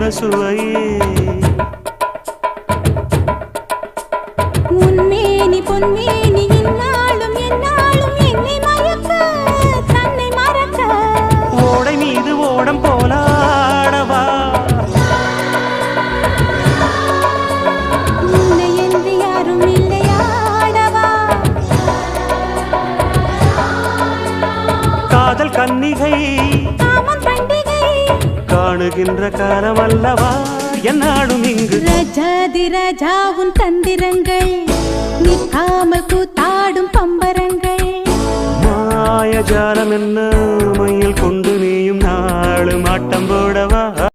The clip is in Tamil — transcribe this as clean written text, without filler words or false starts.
என்ன சுவையே உன்மேனி பொன்மேனி இந்நாளும் எந்நாளும் என்னை மயக்க தன்னை மறக்க ஓடை மீது ஓடம் போலாடவா உன்னை என்று யாரும் இல்லையாடவா காதல் கன்னிகை காமம் பண்டிகை காணுகின்ற காலம் அல்லவா என்னாடும் இங்கு ரஜாதி ராஜாவும் தந்திரங்கள் நிற்காமல் கூத்தாடும் பம்பரங்கள் மாயஜாலம் என்ன மையில் கொண்டு நீயும் நாளும் ஆட்டம் போடவா